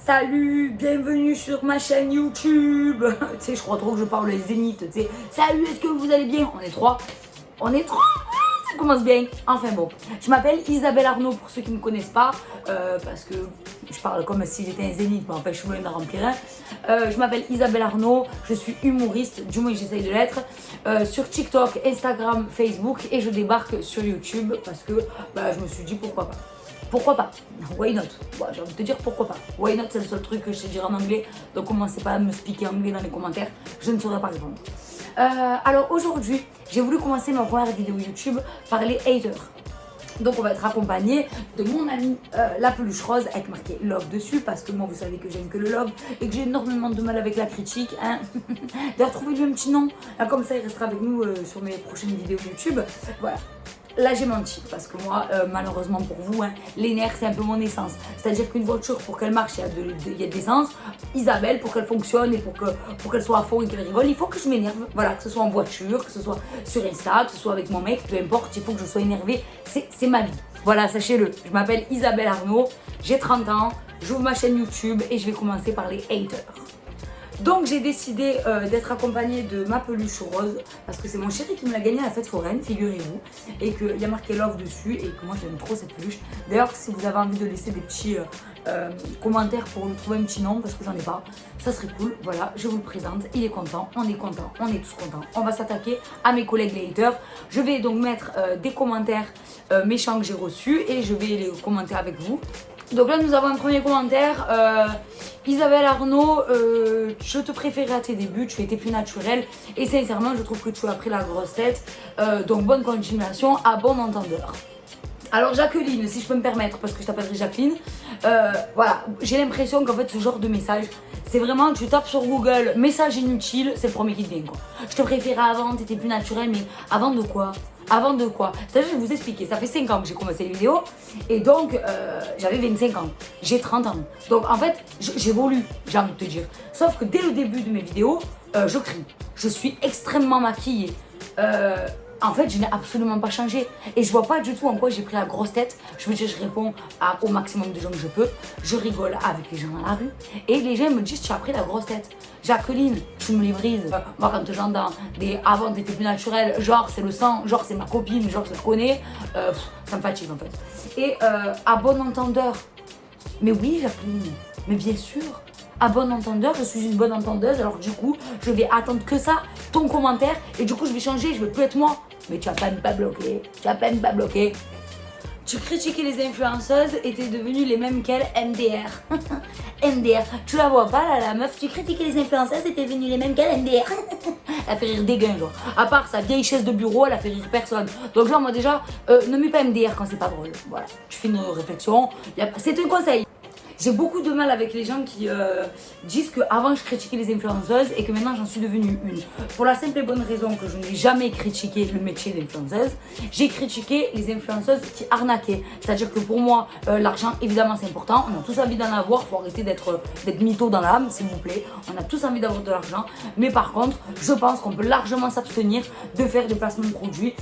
Salut, bienvenue sur ma chaîne YouTube. Tu sais, je crois trop que je parle les zéniths, tu sais. Salut, est-ce que vous allez bien? On est trois. Ça commence bien. Enfin bon, je m'appelle Isabelle Arnaud pour ceux qui ne me connaissent pas, parce que je parle comme si j'étais un zénith, mais en fait je suis loin d'en remplir un. Je m'appelle Isabelle Arnaud, je suis humoriste, du moins j'essaye de l'être, sur TikTok, Instagram, Facebook, et je débarque sur YouTube parce que je me suis dit pourquoi pas. Pourquoi pas? Why not? Bon, j'ai envie de te dire pourquoi pas. Why not, c'est le seul truc que je sais dire en anglais. Donc commencez pas à me speaker anglais dans les commentaires. Je ne saurais pas répondre. Alors aujourd'hui, j'ai voulu commencer ma première vidéo YouTube par les haters. Donc on va être accompagné de mon amie la peluche rose avec marqué love dessus, parce que moi vous savez que j'aime que le love et que j'ai énormément de mal avec la critique, hein. D'ailleurs trouvez-lui un petit nom, là, comme ça il restera avec nous sur mes prochaines vidéos YouTube. Voilà. Là j'ai menti parce que moi malheureusement pour vous, hein, les nerfs c'est un peu mon essence. C'est-à-dire qu'une voiture pour qu'elle marche il y a de l'essence. Isabelle pour qu'elle fonctionne et pour qu'elle soit à fond et qu'elle rigole, il faut que je m'énerve. Voilà, que ce soit en voiture, que ce soit sur Insta, que ce soit avec mon mec, peu importe, il faut que je sois énervée. C'est ma vie. Voilà, sachez-le, je m'appelle Isabelle Arnaud, j'ai 30 ans, j'ouvre ma chaîne YouTube et je vais commencer par les haters. Donc j'ai décidé d'être accompagnée de ma peluche rose parce que c'est mon chéri qui me l'a gagnée à la fête foraine, figurez-vous, et qu'il y a marqué love dessus et que moi j'aime trop cette peluche. D'ailleurs si vous avez envie de laisser des petits commentaires pour lui trouver un petit nom parce que j'en ai pas, ça serait cool. Voilà, je vous le présente, il est content, on est tous contents. On va s'attaquer à mes collègues les haters. Je vais donc mettre des commentaires méchants que j'ai reçus et je vais les commenter avec vous. Donc là nous avons un premier commentaire, Isabelle Arnaud, je te préférais à tes débuts, tu étais plus naturelle et sincèrement je trouve que tu as pris la grosse tête, donc bonne continuation, à bon entendeur. Alors Jacqueline, si je peux me permettre, parce que je t'appellerai Jacqueline, voilà, j'ai l'impression qu'en fait ce genre de message, c'est vraiment, tu tapes sur Google, message inutile, c'est le premier qui te vient quoi. Je te préférais avant, t'étais plus naturelle, mais avant de quoi? Avant de quoi? C'est-à-dire, je vais vous expliquer, ça fait 5 ans que j'ai commencé les vidéos et donc j'avais 25 ans, j'ai 30 ans. Donc en fait, j'évolue, j'ai envie de te dire. Sauf que dès le début de mes vidéos, je crie. Je suis extrêmement maquillée. En fait, je n'ai absolument pas changé. Et je vois pas du tout en quoi j'ai pris la grosse tête. Je veux dire, je réponds au maximum de gens que je peux. Je rigole avec les gens dans la rue. Et les gens me disent, tu as pris la grosse tête. Jacqueline, tu me les brises. Moi, quand j'entends des avant, t'étais plus naturel, genre c'est le sang, genre c'est ma copine, genre je la connais, ça me fatigue en fait. Et à bon entendeur, mais oui, Jacqueline, mais bien sûr. À bon entendeur, je suis une bonne entendeuse, alors du coup, je vais attendre que ça, ton commentaire, et du coup, je vais changer, je vais plus être moi. Mais tu as pas même pas bloqué, Tu critiquais les influenceuses et t'es devenue les mêmes qu'elles, MDR. MDR, tu la vois pas là, la meuf, tu critiquais les influenceuses et t'es devenue les mêmes qu'elles, MDR. Elle a fait rire dégain, genre. À part sa vieille chaise de bureau, elle a fait rire personne. Donc genre, moi déjà, ne mets pas MDR quand c'est pas drôle. Voilà, tu fais une réflexion, c'est un conseil. J'ai beaucoup de mal avec les gens qui disent qu'avant je critiquais les influenceuses et que maintenant j'en suis devenue une. Pour la simple et bonne raison que je n'ai jamais critiqué le métier d'influenceuse, j'ai critiqué les influenceuses qui arnaquaient. C'est-à-dire que pour moi, l'argent évidemment c'est important, on a tous envie d'en avoir, il faut arrêter d'être mytho dans l'âme s'il vous plaît. On a tous envie d'avoir de l'argent, mais par contre, je pense qu'on peut largement s'abstenir de faire des placements de produits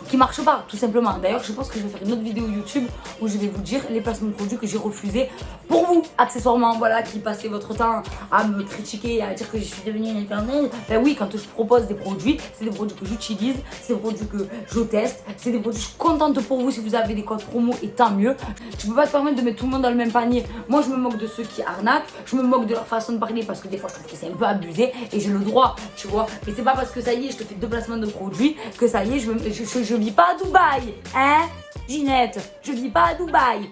qui marche pas, tout simplement. D'ailleurs, je pense que je vais faire une autre vidéo YouTube où je vais vous dire les placements de produits que j'ai refusés pour vous, accessoirement, voilà, qui passez votre temps à me critiquer et à dire que je suis devenue une infernale. Ben oui, quand je propose des produits, c'est des produits que j'utilise, c'est des produits que je teste, c'est des produits, je suis contente pour vous si vous avez des codes promo et tant mieux. Tu peux pas te permettre de mettre tout le monde dans le même panier. Moi, je me moque de ceux qui arnaquent, je me moque de leur façon de parler parce que des fois, je trouve que c'est un peu abusé et j'ai le droit, tu vois. Mais c'est pas parce que ça y est, je te fais 2 placements de produits que ça y est, je vis pas à Dubaï, hein, Ginette, je vis pas à Dubaï.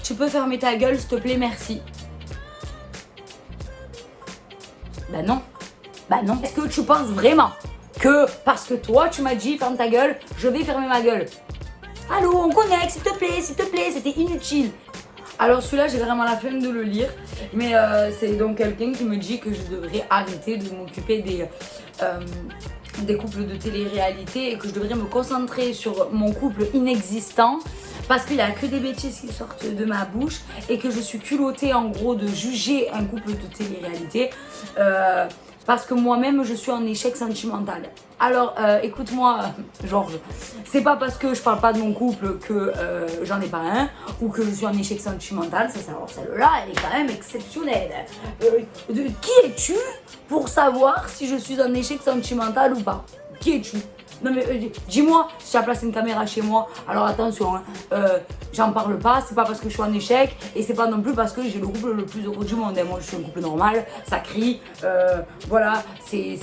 Tu peux fermer ta gueule, s'il te plaît, merci. Bah non. Est-ce que tu penses vraiment que parce que toi, tu m'as dit ferme ta gueule, je vais fermer ma gueule? Allô, on connecte, s'il te plaît, c'était inutile. Alors celui-là, j'ai vraiment la flemme de le lire, mais c'est donc quelqu'un qui me dit que je devrais arrêter de m'occuper des couples de télé-réalité et que je devrais me concentrer sur mon couple inexistant parce qu'il n'y a que des bêtises qui sortent de ma bouche et que je suis culottée en gros de juger un couple de télé-réalité parce que moi-même je suis en échec sentimental. Alors écoute-moi Georges, c'est pas parce que je parle pas de mon couple que j'en ai pas un ou que je suis en échec sentimental. Alors celle-là elle est quand même exceptionnelle. Qui es-tu pour savoir si je suis en échec sentimental ou pas? Qui es-tu? Non mais dis-moi, si tu as placé une caméra chez moi, alors attention, hein, j'en parle pas, c'est pas parce que je suis en échec et c'est pas non plus parce que j'ai le couple le plus heureux du monde. Moi je suis un couple normal, ça crie, voilà, c'est...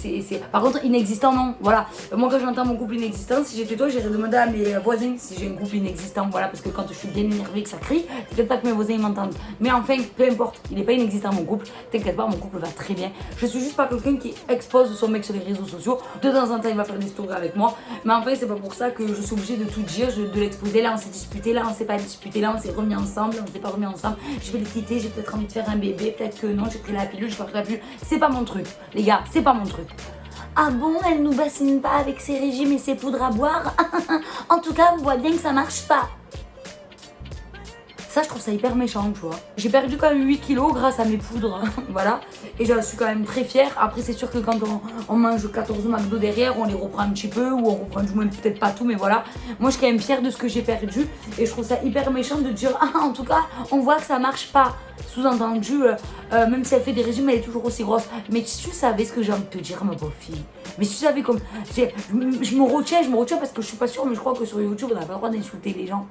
Par contre inexistant non, voilà. Moi quand j'entends mon couple inexistant, si j'étais toi j'irais demander à mes voisins si j'ai un couple inexistant, voilà, parce que quand je suis bien énervée que ça crie, peut-être pas que mes voisins ils m'entendent. Mais enfin, peu importe, il est pas inexistant mon couple, t'inquiète pas, mon couple va très bien. Je suis juste pas quelqu'un qui expose son mec sur les réseaux sociaux, de temps en temps il va faire des stories avec moi. Mais en fait, c'est pas pour ça que je suis obligée de tout dire, de l'exposer. Là, on s'est disputé, là, on s'est pas disputé, là, on s'est remis ensemble, on s'est pas remis ensemble. Je vais le quitter, j'ai peut-être envie de faire un bébé, peut-être que non, j'ai pris la pilule, j'ai pas pris la pilule. C'est pas mon truc, les gars, c'est pas mon truc. Ah bon, elle nous bassine pas avec ses régimes et ses poudres à boire? En tout cas, on voit bien que ça marche pas. Ça, je trouve ça hyper méchant, tu vois. J'ai perdu quand même 8 kilos grâce à mes poudres, voilà. Et je suis quand même très fière. Après, c'est sûr que quand on mange 14 McDo derrière, on les reprend un petit peu, ou on reprend du moins peut-être pas tout, mais voilà. Moi, je suis quand même fière de ce que j'ai perdu. Et je trouve ça hyper méchant de dire, ah, en tout cas, on voit que ça marche pas. Sous-entendu, même si elle fait des régimes, elle est toujours aussi grosse. Mais si tu savais ce que j'ai envie de te dire, ma pauvre fille. Mais si tu savais comme... Je me retiens parce que je suis pas sûre, mais je crois que sur YouTube, on n'a pas le droit d'insulter les gens.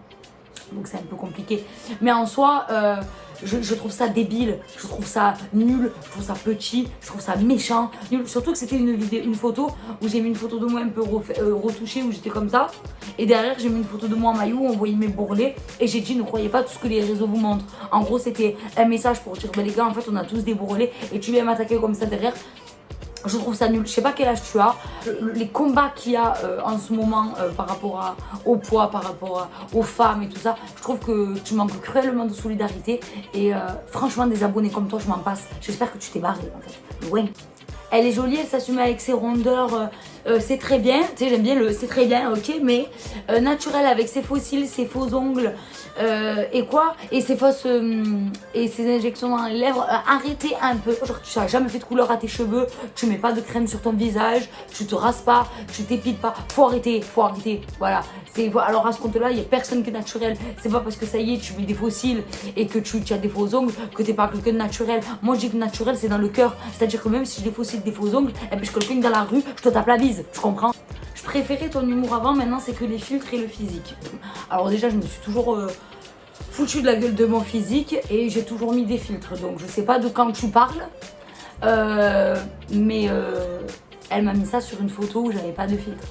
Donc c'est un peu compliqué. Mais en soi, je trouve ça débile, je trouve ça nul, je trouve ça petit, je trouve ça méchant. Nul. Surtout que c'était une photo où j'ai mis une photo de moi un peu retouchée, où j'étais comme ça. Et derrière, j'ai mis une photo de moi en maillot où on voyait mes bourrelets. Et j'ai dit, ne croyez pas tout ce que les réseaux vous montrent. En gros, c'était un message pour dire, bah, les gars, en fait, on a tous des bourrelets. Et tu viens m'attaquer comme ça derrière. Je trouve ça nul. Je sais pas quel âge tu as. Les combats qu'il y a en ce moment par rapport au poids, par rapport aux femmes et tout ça, je trouve que tu manques cruellement de solidarité. Et franchement, des abonnés comme toi, je m'en passe. J'espère que tu t'es barré en fait. Ouais. Elle est jolie, elle s'assume avec ses rondeurs, c'est très bien, tu sais j'aime bien le c'est très bien, ok, mais naturelle avec ses faux cils, ses faux ongles, et quoi, et ses fausses, et ses injections dans les lèvres, arrêtez un peu, genre tu n'as jamais fait de couleur à tes cheveux, tu mets pas de crème sur ton visage, tu te rases pas, tu t'épiles pas, faut arrêter, voilà, alors à ce compte-là, il y a personne qui est naturel, c'est pas parce que ça y est, tu mets des faux cils et que tu as des faux ongles que t'es pas quelqu'un de naturel. Moi je dis que naturel c'est dans le cœur, c'est-à-dire que même si j'ai des faux cils, des faux ongles, et puis je quelqu'un dans la rue, je te tape la bise, tu comprends? Je préférais ton humour avant, maintenant c'est que les filtres et le physique. Alors déjà je me suis toujours foutu de la gueule de mon physique et j'ai toujours mis des filtres, donc je sais pas de quand tu parles, mais elle m'a mis ça sur une photo où j'avais pas de filtre.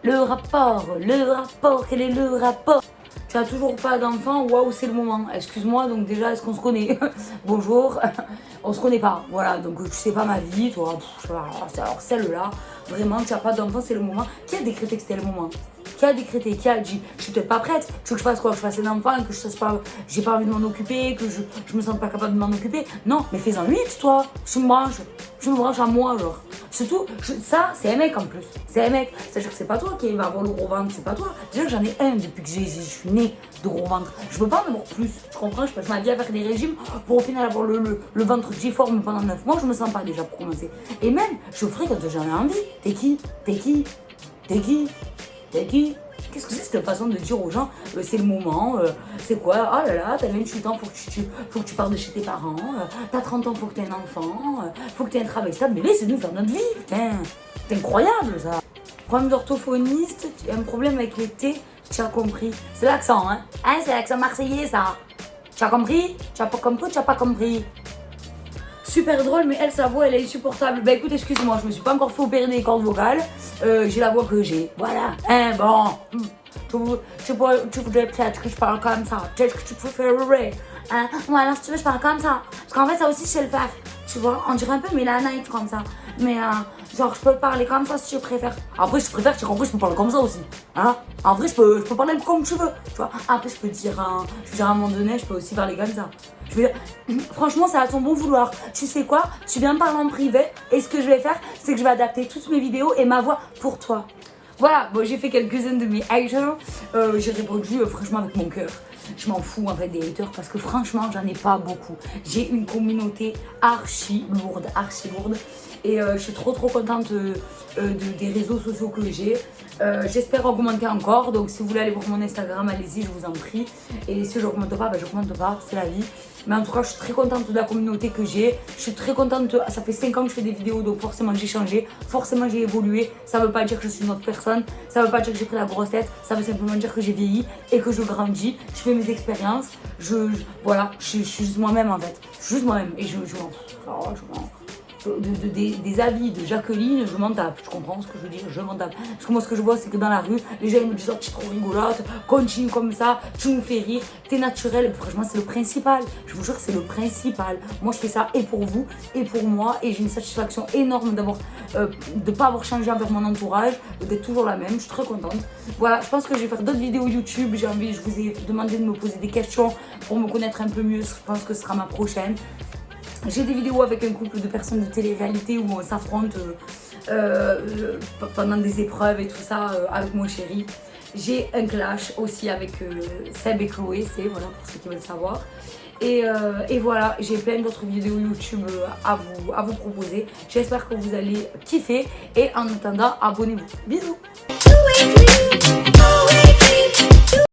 Le rapport, quel est le rapport? Tu as toujours pas d'enfant, waouh c'est le moment. Excuse-moi, donc déjà est-ce qu'on se connaît? Bonjour, on se connaît pas, voilà, donc tu sais pas ma vie, toi, alors celle-là, vraiment tu as pas d'enfant, c'est le moment. Qui a décrété que c'était le moment? Qui a décrété? Qui a dit je suis peut-être pas prête? Tu veux que je fasse quoi? Que je fasse un enfant, que je sache pas, j'ai pas envie de m'en occuper, que je me sens pas capable de m'en occuper? Non, mais fais-en 8 toi, je me branche à moi genre. Surtout, ça c'est un mec en plus, c'est un mec, c'est-à-dire que c'est pas toi qui va avoir le gros ventre, c'est pas toi. Déjà que j'en ai un depuis que je suis née de gros ventre, je peux pas en avoir plus, tu comprends? Je passe ma vie à faire des régimes pour au final avoir le ventre difforme pendant 9 mois, je me sens pas déjà pour commencer. Et même, je ferai quand j'en ai envie. T'es qui? Qu'est-ce que c'est cette façon de dire aux gens c'est le moment, c'est quoi? Oh là là, t'as 28 ans, faut que tu partes de chez tes parents, t'as 30 ans, faut que t'aies un enfant, faut que t'aies un travail stable, mais laissez-nous faire notre vie, putain, c'est incroyable ça. Problème d'orthophoniste, tu as un problème avec les T, tu as compris. C'est l'accent, hein? Hein, c'est l'accent marseillais ça. Tu as compris? Tu as pas compris, tu as pas compris. Super drôle, mais elle, sa voix, elle est insupportable. Bah écoute, excuse-moi, je me suis pas encore fait opérer des cordes vocales. J'ai la voix que j'ai. Voilà. Hein, bon. Tu voudrais peut-être que je parle comme ça. Peut-être que tu préférerais. Hein? Voilà, si tu veux, je parle comme ça. Parce qu'en fait, ça aussi, je sais le faire. Tu vois, on dirait un peu Mélanaït comme ça. Mais genre, je peux parler comme ça si tu préfères. Après, si tu préfères, tu as compris, je peux parler comme ça aussi. Hein? En vrai, je peux parler comme tu veux. Tu vois, après, je peux dire à un moment donné, je peux aussi parler comme ça. Je veux dire, franchement, c'est à ton bon vouloir. Tu sais quoi? Tu viens me parler en privé et ce que je vais faire, c'est que je vais adapter toutes mes vidéos et ma voix pour toi. Voilà, bon, j'ai fait quelques-uns de mes haters. J'ai répondu franchement avec mon cœur. Je m'en fous en fait des haters parce que franchement j'en ai pas beaucoup. J'ai une communauté archi lourde. Et je suis trop contente des réseaux sociaux que j'ai. J'espère augmenter encore, donc si vous voulez aller voir mon Instagram, allez-y, je vous en prie. Et si je n'augmente pas, ben, je n'augmente pas, c'est la vie. Mais en tout cas, je suis très contente de la communauté que j'ai. Je suis très contente, ça fait 5 ans que je fais des vidéos, donc forcément j'ai changé, forcément j'ai évolué. Ça veut pas dire que je suis une autre personne, ça veut pas dire que j'ai pris la grosse tête, ça veut simplement dire que j'ai vieilli et que je grandis. Je fais mes expériences, voilà, je suis juste moi-même en fait. Je suis juste moi-même et je m'en fous. Alors, je m'en des avis de Jacqueline, je m'en tape. Tu comprends ce que je veux dire? Je m'en tape. Parce que moi, ce que je vois, c'est que dans la rue, les gens ils me disent: oh, tu es trop rigolote, continue comme ça, tu nous fais rire, t'es naturelle. Franchement, c'est le principal. Je vous jure, c'est le principal. Moi, je fais ça et pour vous et pour moi. Et j'ai une satisfaction énorme de ne pas avoir changé envers mon entourage, d'être toujours la même. Je suis très contente. Voilà, je pense que je vais faire d'autres vidéos YouTube. Je vous ai demandé de me poser des questions pour me connaître un peu mieux. Je pense que ce sera ma prochaine. J'ai des vidéos avec un couple de personnes de télé-réalité où on s'affronte pendant des épreuves et tout ça avec mon chéri. J'ai un clash aussi avec Seb et Chloé, c'est voilà pour ceux qui veulent savoir. Et voilà, j'ai plein d'autres vidéos YouTube à vous proposer. J'espère que vous allez kiffer et en attendant, abonnez-vous. Bisous.